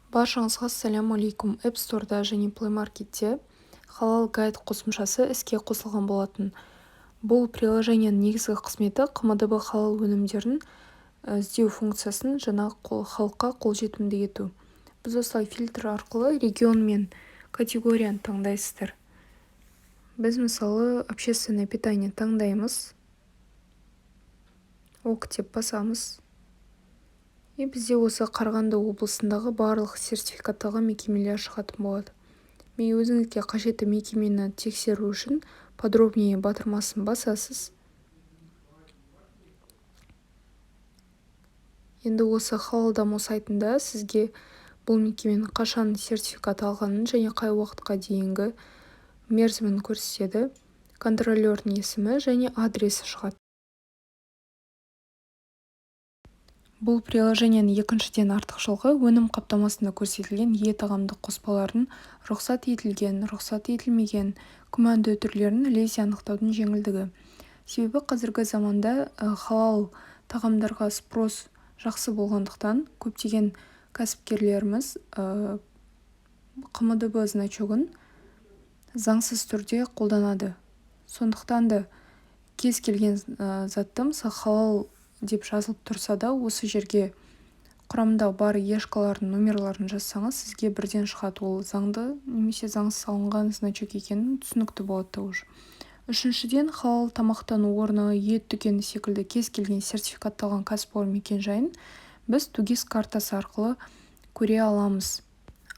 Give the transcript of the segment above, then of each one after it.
Баршаңызға ассаляму-алейкум. App Store'да және Play Market'те Halal Guide қосымшасы іске қосылған болатын. Бұл приложенияның негізгі қызметі қымыдб халал өнімдерін іздеу функциясын жаңа халыққа қолжетімді ету. Біз осылай фильтр арқылы регион мен категорияны таңдайсыздар. Біз мысалы общественное питание таңдаймыз. ок деп басамыз. И бізде осы Қарағанды облысындағы барлық сертификатталған мекемелер шығатын болады. Мен өзіңізге қажетті мекемені тексеру үшін подробнее батырмасын басасыз. Енді осы халал даму сайтында сізге бұл мекеменің қашан сертификат алғанын және қай уақытқа дейінгі мерзімін көрсетеді, контролердің есімі және адресі шығады. Бұл приложенияның екіншіден артықшылығы өнім қаптамасында көрсетілген тағамдық қоспалардың рұқсат етілген, рұқсат етілмеген, күмәнді түрлерін лезде анықтаудың жеңілдігі. Себебі қазіргі заманда халал тағамдарға спрос жақсы болғандықтан көптеген кәсіпкерлеріміз қымыдб значогын заңсыз түрде қолданады. Сондықтан да кез келген затты халал деп жазылып тұрса да, осы жерге құрамында бар ешкалардың номерларын жазсаңыз, сізге бірден шығады, ол заңды немесе заңсыз салынған значок екенін түсінікті болады уже. Үшіншіден, халал тамақтану орны, ет дүкені секілді кез келген сертификатталған кәсіпорын мекен-жайын біз тугис картасы арқылы көре аламыз.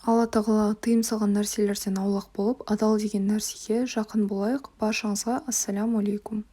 Алла тағала тыйым салған нәрселерден аулақ болып, адал деген нәрсеге жақын болайық. Баршаңызға ассаляму-алейкум.